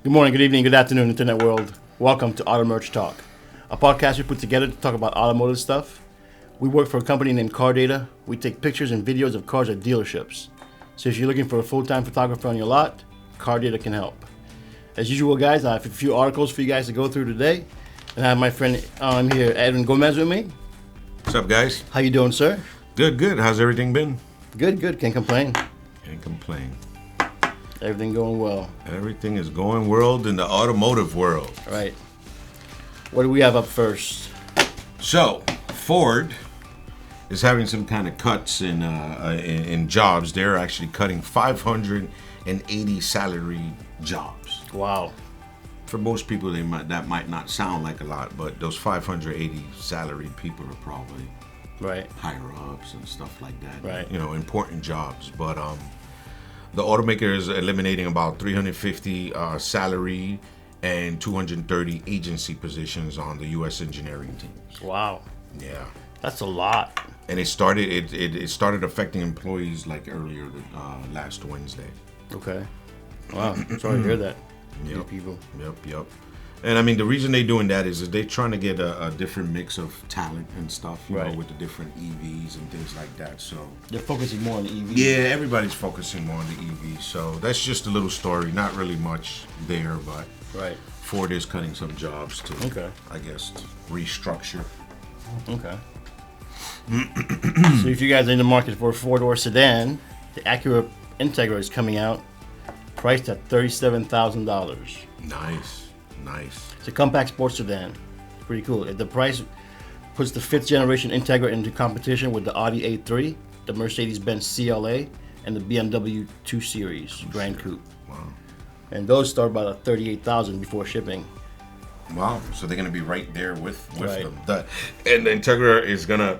Good morning, good evening, good afternoon, Internet world. Welcome to Auto Merch Talk, a podcast we put together to talk about automotive stuff. We work for a company named Car Data. We take pictures and videos of cars at dealerships. So if you're looking for a full-time photographer on your lot, Car Data can help. As usual, guys, I have a few articles for you guys to go through today. And I have my friend here, Edwin Gomez, with me. What's up, guys? How you doing, sir? Good. How's everything been? Good. Can't complain. Can't complain. Everything going well. Everything is going well in the automotive world. Right. What do we have up first? So, Ford is having some kind of cuts in jobs. They're actually cutting 580 salary jobs. Wow. For most people, that might not sound like a lot, but those 580 salaried people are probably higher ups and stuff like that. Right. You know, important jobs. But the automaker is eliminating about 350 salary and 230 agency positions on the U.S. engineering teams. Wow. Yeah. That's a lot. And it started affecting employees like earlier last Wednesday. Okay. Wow. Sorry to hear that. Yep. People. Yep. And I mean, the reason they're doing that is they're trying to get a different mix of talent and stuff, you know, with the different EVs and things like that. So they're focusing more on the EVs. Yeah, everybody's focusing more on the EVs. So that's just a little story. Not really much there, but Ford is cutting some jobs to, I guess, restructure. Okay. So if you guys are in the market for a four-door sedan, the Acura Integra is coming out, priced at $37,000. Nice. It's a compact sports sedan. Pretty cool. The price puts the fifth generation Integra into competition with the Audi A3, the Mercedes-Benz CLA, and the BMW 2 Series Grand Coupe. Wow. And those start about $38,000 before shipping. Wow. So they're going to be right there with them. And the Integra is going to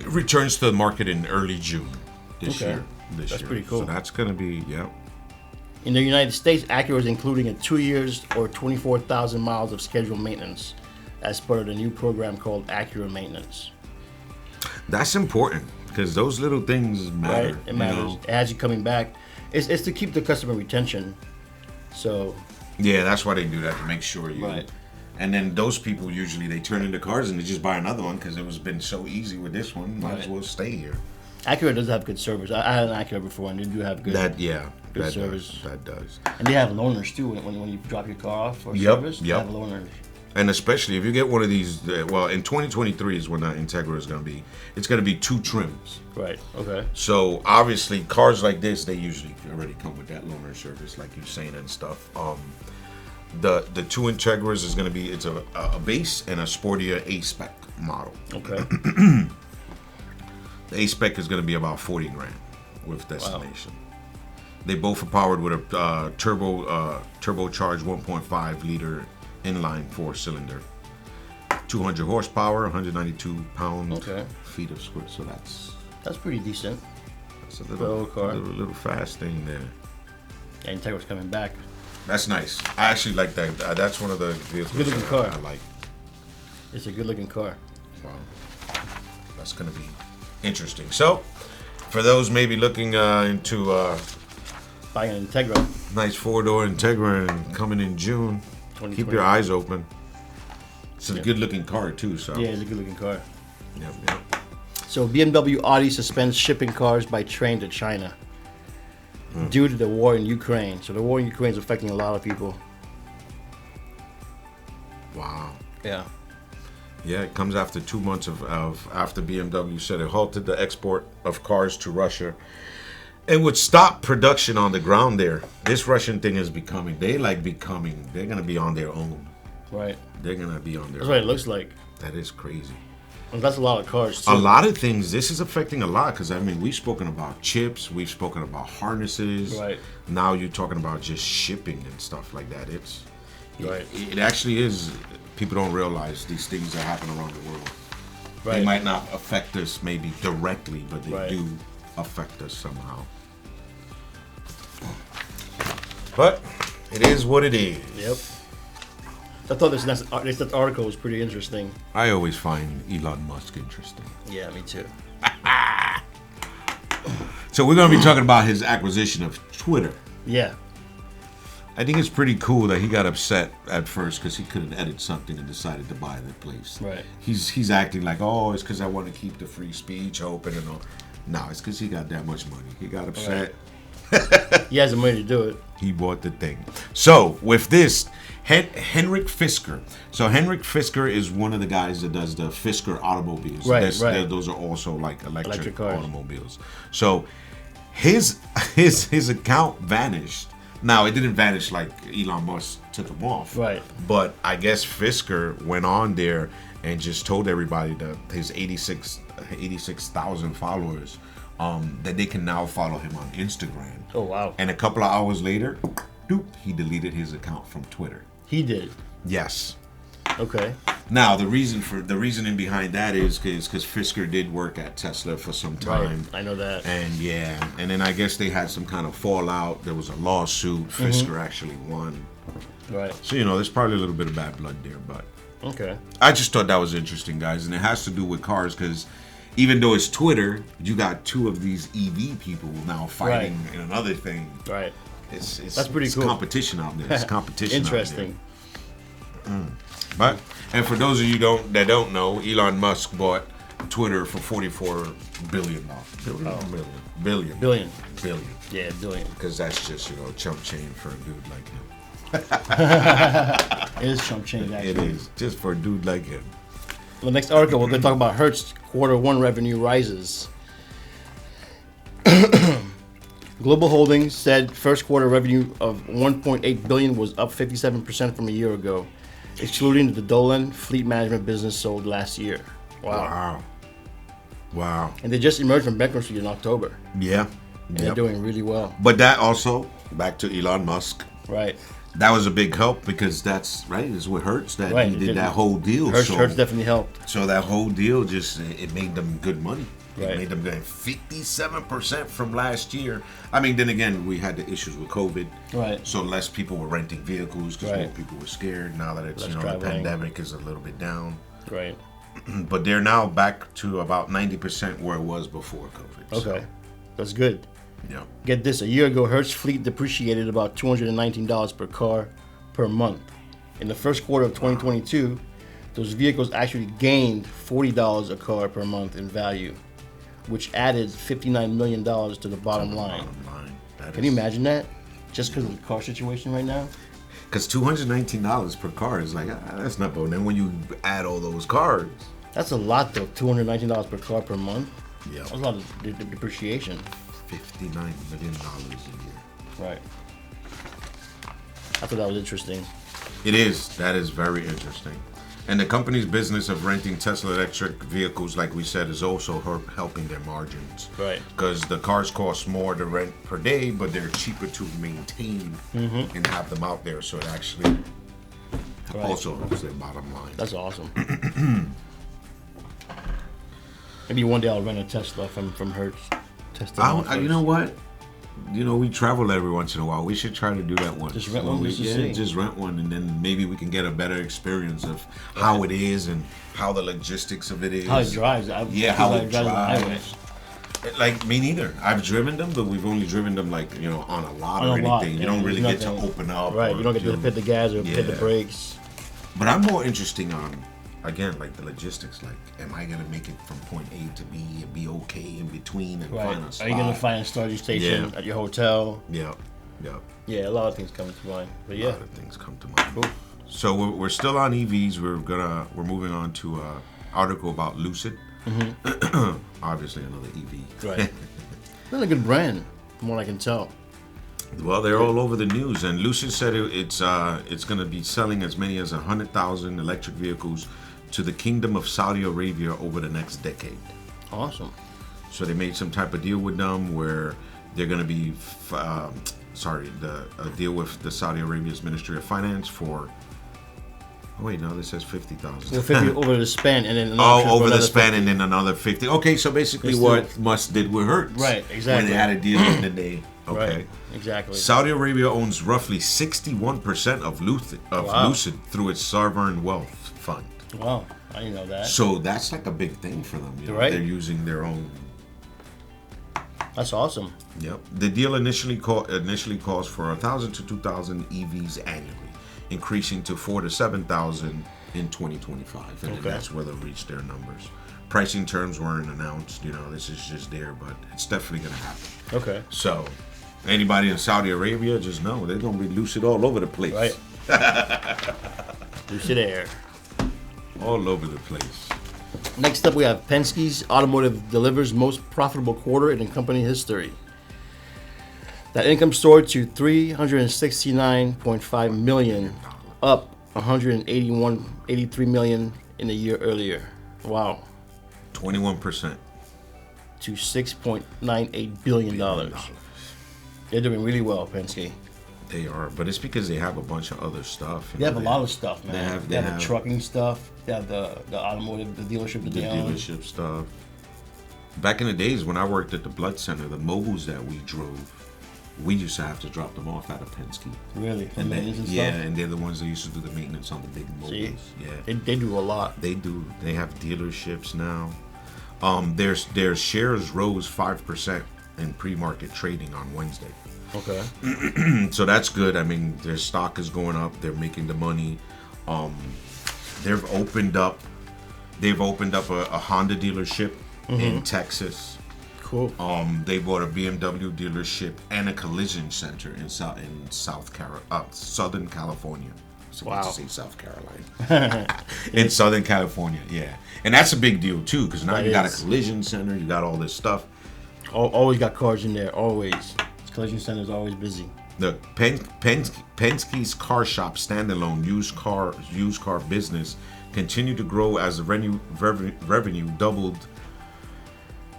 returns to the market in early June this year. That's pretty cool. So that's going to be, In the United States, Acura is including a 2 years or 24,000 miles of scheduled maintenance as part of the new program called Acura Maintenance. That's important because those little things matter. Right? It matters. It has you coming back. It's to keep the customer retention. So. Yeah, that's why they do that, to make sure you. Right. And then those people usually they turn into cars and they just buy another one because it was been so easy with this one. Might as well stay here. Acura does have good service. I had an Acura before, and they do have good service. That does. And they have loaners too when you drop your car off for service. They have loaners. And especially if you get one of these, in 2023 is when the Integra is going to be. It's going to be 2 trims. Right. Okay. So obviously, cars like this, they usually already come with that loaner service, like you're saying and stuff. The 2 Integras is going to be a base and a sportier A-Spec model. Okay. The A-Spec is going to be about $40,000 with destination. Wow. They both are powered with a turbocharged 1.5 liter inline 4-cylinder, 200 horsepower, 192 feet of square. So that's pretty decent. That's a little fast thing there. Yeah, Integra's coming back. That's nice. I actually like that. That's one of the vehicles good looking car. I like. It's a good looking car. Wow. That's going to be interesting. So, for those maybe looking into buying an Integra, nice 4-door Integra and coming in June, keep your eyes open. It's a good looking car too. So yeah, it's a good looking car. Yep. So BMW Audi suspends shipping cars by train to China due to the war in Ukraine. So the war in Ukraine is affecting a lot of people. Wow. Yeah. Yeah, it comes after 2 months of after BMW said it halted the export of cars to Russia and would stop production on the ground there. This Russian thing is they're going to be on their own. Right. They're going to be on their own. That's what it looks like. That is crazy. And that's a lot of cars, too. A lot of things. This is affecting a lot because, I mean, we've spoken about chips. We've spoken about harnesses. Right. Now you're talking about just shipping and stuff like that. Right. It actually is. People don't realize these things that happen around the world. Right. They might not affect us maybe directly, but they do affect us somehow. But it is what it is. Yep. I thought this article was pretty interesting. I always find Elon Musk interesting. Yeah, me too. So we're going to be talking about his acquisition of Twitter. Yeah. I think it's pretty cool that he got upset at first because he couldn't edit something and decided to buy the place. Right. He's acting like, oh, it's because I want to keep the free speech open and all. No, it's because he got that much money. He got upset. Right. He has the money to do it. He bought the thing. So with this, Henrik Fisker. So Henrik Fisker is one of the guys that does the Fisker automobiles. Right. Those are also like electric cars. automobiles. So his account vanished. Now it didn't vanish like Elon Musk took him off. Right. But I guess Fisker went on there and just told everybody that his 86,000 followers that they can now follow him on Instagram. Oh wow. And a couple of hours later, doop, he deleted his account from Twitter. He did. Yes. Okay. Now the reasoning behind that is because Fisker did work at Tesla for some time. Right. I know that. And and then I guess they had some kind of fallout. There was a lawsuit. Fisker actually won. Right. So there's probably a little bit of bad blood there, but okay. I just thought that was interesting, guys, and it has to do with cars because even though it's Twitter, you got two of these EV people now fighting in another thing. Right. That's pretty cool. Competition out there. It's competition. Interesting. Out there. But for those of you that don't know, Elon Musk bought Twitter for $44 billion. Billion. Yeah, billion. Because that's just chump change for a dude like him. It is chump change, actually. It is just for a dude like him. The next article, we're going to talk about Hertz Q1 revenue rises. Global Holdings said first quarter revenue of $1.8 billion was up 57% from a year ago, excluding the Dolan fleet management business sold last year. Wow. And they just emerged from bankruptcy in October. Yeah. And they're doing really well. But that also, back to Elon Musk. Right. That was a big help because that's right. It's with Hertz that he did that whole deal. Hertz definitely helped. So that whole deal it made them good money. Right. It made them gain 57% from last year. I mean, then again, we had the issues with COVID. Right. So less people were renting vehicles because more people were scared. Now that it's the pandemic is a little bit down. Right. But they're now back to about 90% where it was before COVID. Okay. That's good. Yeah. Get this, a year ago, Hertz fleet depreciated about $219 per car per month. In the first quarter of 2022, those vehicles actually gained $40 a car per month in value, which added $59 million to the bottom line. Can you imagine that? Just because of the car situation right now? Because $219 per car is like, that's not bad. And then when you add all those cars. That's a lot, though, $219 per car per month. Yeah. That's a lot of depreciation. $59 million a year. Right. I thought that was interesting. It is. That is very interesting. And the company's business of renting Tesla electric vehicles, like we said, is also helping their margins. Right. Because the cars cost more to rent per day, but they're cheaper to maintain and have them out there. So it actually also helps their bottom line. That's awesome. Maybe one day I'll rent a Tesla from Hertz. You know what? We travel every once in a while. We should try to do that once. Just rent one. Just rent one, and then maybe we can get a better experience of how it is and how the logistics of it is. How it drives. How it drives. Like me neither. I've driven them, but we've only driven them on a lot or anything. You don't really get to open up. Right. You don't get to hit the gas or hit the brakes. But I'm more interested on, again, like the logistics. Like, am I gonna make it from point A to B and be okay in between and find a spot? Are you gonna find a charging station at your hotel? Yeah. Yeah, a lot of things come to mind. But a lot of things come to mind. Cool. So we're still on EVs. We're moving on to an article about Lucid. Obviously another EV. Right. Another good brand, from what I can tell. Well, they're all over the news, and Lucid said it's going to be selling as many as 100,000 electric vehicles to the Kingdom of Saudi Arabia over the next decade. Awesome. So they made some type of deal with them where they're going to be, a deal with the Saudi Arabia's Ministry of Finance for. Oh wait, no, this says 50,000. Well, 50 over the span, and then over the span, 50. And then another 50. Okay, so basically what Musk did with Hertz, right? Exactly. When they had a deal, and then they. Okay. Right, exactly. Saudi Arabia owns roughly 61% of Lucid through its sovereign wealth fund. Wow, I didn't know that. So that's like a big thing for them. Right. They're using their own That's awesome. Yep. The deal initially calls for 1,000 to 2,000 EVs annually, increasing to 4,000 to 7,000 in 2025, and then that's where they'll reach their numbers. Pricing terms weren't announced. This is just there, but it's definitely going to happen. Okay. So, anybody in Saudi Arabia, just know they're going to be lucid all over the place. Right. Lucid air. All over the place. Next up, we have Penske's Automotive delivers most profitable quarter in company history. That income soared to $369.5 million, up $183 million in a year earlier. Wow. 21%. To $6.98 billion. They're doing really well, Penske. They are, but it's because they have a bunch of other stuff. They have a lot of stuff, man. They have the trucking stuff. They have the automotive, the dealership that they own. Dealership stuff. Back in the days when I worked at the blood center, the mobiles that we drove, we used to have to drop them off at a Penske. Really? And and they're the ones that used to do the maintenance on the big mobiles. See? Yeah. They do a lot. They do. They have dealerships now. Their shares rose 5% in pre-market trading on Wednesday. Okay. So that's good. I mean, their stock is going up. They're making the money. They've opened up a Honda dealership in Texas. Cool. They bought a BMW dealership and a collision center in Southern California. Wow. To say South Carolina. In Southern California, yeah. And that's a big deal too, because now you got a collision center, you got all this stuff. Always got cars in there, always. Collision center is always busy. The Penske's car shop standalone used car business continued to grow as the revenue doubled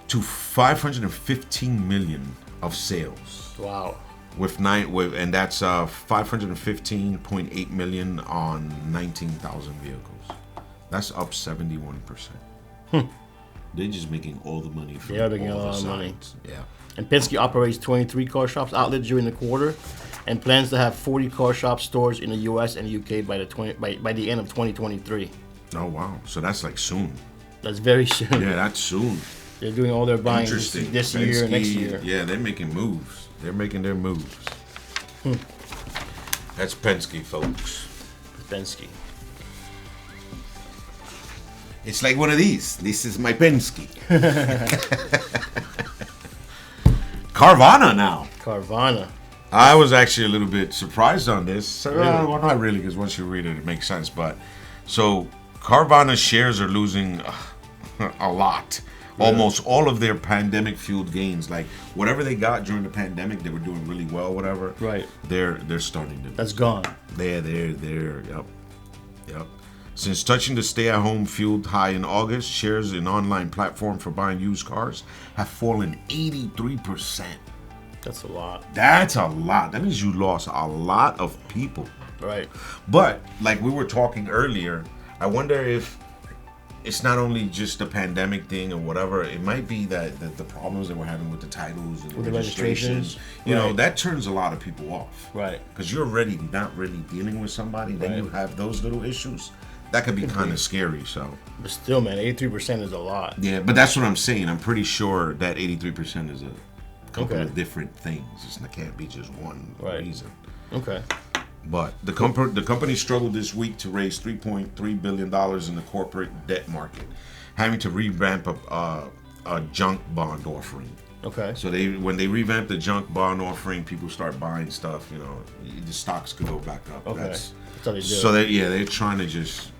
to $515 million of sales. Wow. And that's 515.8 million on 19,000 vehicles. That's up 71%. They're just making all the money from all the sides. Yeah. And Penske operates 23 car shops outlets during the quarter, and plans to have 40 car shop stores in the U.S. and UK by the end of 2023. Oh wow! So that's like soon. That's very soon. Yeah, that's soon. They're doing all their buying this year and next year. Yeah, they're making moves. They're making their moves. That's Penske, folks. Penske. It's like one of these. This is my Penske. Carvana now. Carvana. I was actually a little bit surprised on this. Well, not really, because once you read it, it makes sense. But so Carvana shares are losing a lot. Really? Almost all of their pandemic-fueled gains, like whatever they got during the pandemic, they were doing really well. Whatever. Right. They're starting to. That's gone. They're. Yep. Since touching the stay-at-home fueled high in August, shares in online platform for buying used cars have fallen 83%. That's a lot. That's a lot. That means you lost a lot of people. Right. But like we were talking earlier, I wonder if it's not only just a pandemic thing or whatever. It might be that the problems that we're having with the titles and with the registrations, you know, that turns a lot of people off. Right. Because you're already not really dealing with somebody, then you have those little issues. That could be kind of scary, so. But still, man, 83% is a lot. Yeah, but that's what I'm saying. I'm pretty sure that 83% is a couple of different things. It can't be just one reason. Okay. But the company struggled this week to raise $3.3 billion in the corporate debt market, having to revamp a junk bond offering. Okay. So when they revamped the junk bond offering, people start buying stuff. You know, the stocks could go back up. Okay. That's how they do. So they're trying to just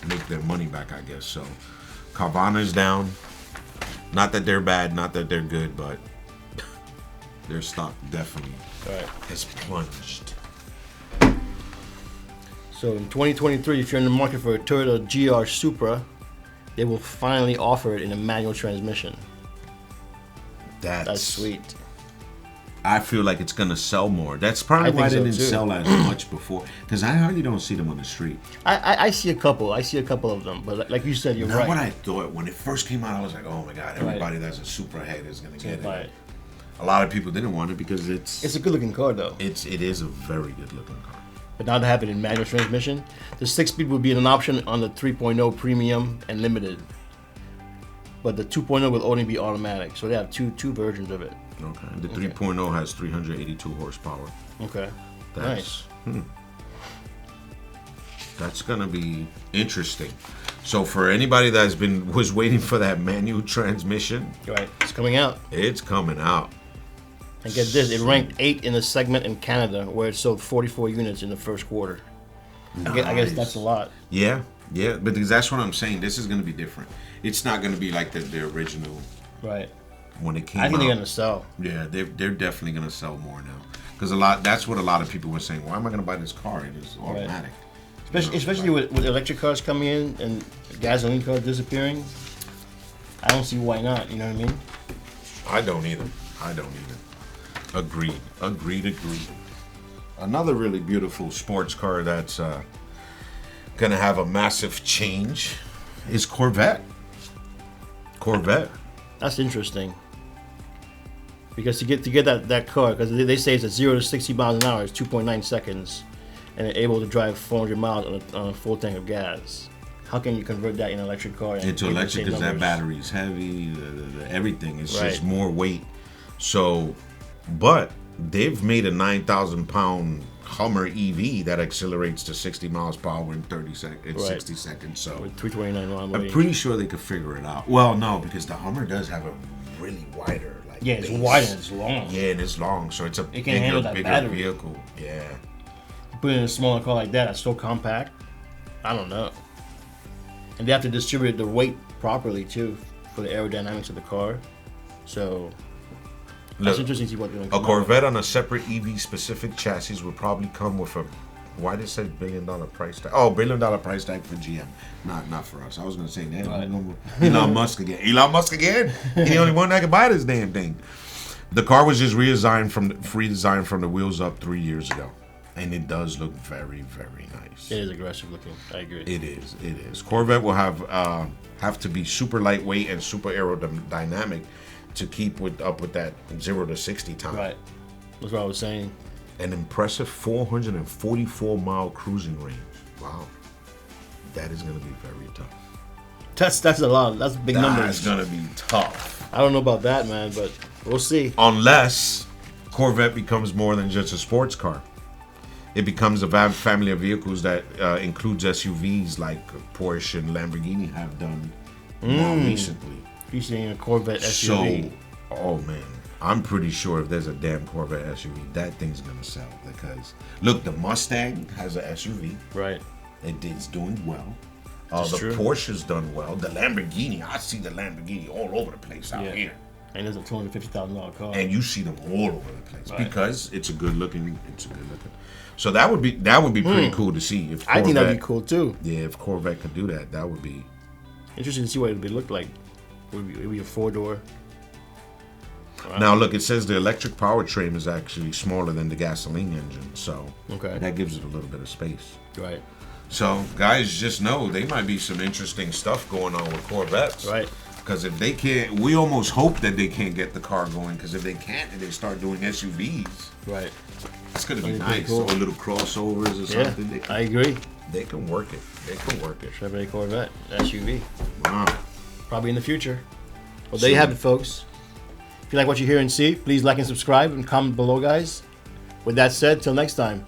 make their money back, I guess. So Carvana's down. Not that they're bad, not that they're good, but their stock definitely has plunged. So in 2023, if you're in the market for a Toyota GR Supra, they will finally offer it in a manual transmission. That's sweet. I feel like it's gonna sell more. That's probably why they didn't sell as much before. Because I hardly don't see them on the street. I see a couple. I see a couple of them. But like you said, you're right. What I thought when it first came out, I was like, oh my god, everybody that's a Supra head is gonna get it. A lot of people didn't want it because it's a good looking car though. It is a very good looking car. But now to have it in manual transmission, the 6-speed will be an option on the 3.0 Premium and Limited. but the 2.0 will only be automatic. So they have two versions of it. Okay. The 3.0 has 382 horsepower. Okay. That's, Nice. That's gonna be interesting. So for anybody that's was waiting for that manual transmission, Right. It's coming out. it's coming out. And get this, it ranked 8 in the segment in Canada, where it sold 44 units in the first quarter. I guess that's a lot. Yeah, but because that's what I'm saying. This is gonna be different. It's not gonna be like the original Right. when it came I think out. they're gonna sell. Yeah, they're definitely gonna sell more now. Because that's what a lot of people were saying. Why am I gonna buy this car? It is automatic. Especially with electric cars coming in and gasoline cars disappearing. I don't see why not. You know what I mean? I don't either. Agreed. Another really beautiful sports car that's gonna have a massive change is Corvette. That's interesting. Because to get that car, because they say it's a 0 to 60 miles an hour is 2.9 seconds, and they're able to drive 400 miles on a full tank of gas. How can you convert that in an electric car? Into electric because that battery is heavy, everything. It's Right. just more weight. So, but they've made a 9,000 pound Hummer EV that accelerates to 60 miles per hour in 60 seconds. So With 329 mile I'm pretty sure they could figure it out. Well, no, because the Hummer does have a really wider it's base. wide and it's long. Yeah, and it's long, so it's a It can handle that bigger battery. vehicle. Yeah. Put it in a smaller car like that, that's so compact. I don't know. And they have to distribute the weight properly too for the aerodynamics of the car. So that's Look, interesting to see what they're going to a come Corvette on a separate EV specific chassis would probably come with a, why did it say $1 billion price tag? Oh, $1 billion price tag for GM. Not for us. I was going to say that. Elon Musk again. Elon Musk again? He's the only one that can buy this damn thing. The car was just redesigned from the wheels up 3 years ago. And it does look very, very nice. It is aggressive looking. I agree. It is. Corvette will have to be super lightweight and super aerodynamic to keep up with that 0 to 60 time. Right. That's what I was saying. An impressive 444 mile cruising range. Wow. That is going to be very tough. That's a lot. That's big numbers. That's going to be tough. I don't know about that, man, but we'll see. Unless Corvette becomes more than just a sports car. It becomes a family of vehicles that includes SUVs like Porsche and Lamborghini have done more recently. You're seeing a Corvette SUV. So, oh man, I'm pretty sure if there's a damn Corvette SUV, that thing's gonna sell. Because look, the Mustang has an SUV. Right. It's doing well. The true. Porsche's done well. The Lamborghini, I see the Lamborghini all over the place out here. And it's a $250,000 car. And you see them all over the place Right. because it's a good looking. So that would be pretty cool to see. If Corvette, I think that'd be cool too. Yeah, if Corvette could do that, that would be Interesting to see what it would look like. It would be a 4-door. Wow. Now look, it says the electric powertrain is actually smaller than the gasoline engine, so that gives it a little bit of space. Right. So guys, just know there might be some interesting stuff going on with Corvettes. Right. Because if they can't, we almost hope that they can't get the car going. Because if they can't, and they start doing SUVs, right, it's gonna be That'd be nice. cool. Or little crossovers or Yeah, something. I agree. They can work it. Chevrolet Corvette SUV. Wow. Probably in the future. Well, there you have it, folks. If you like what you hear and see, please like and subscribe and comment below, guys. With that said, till next time.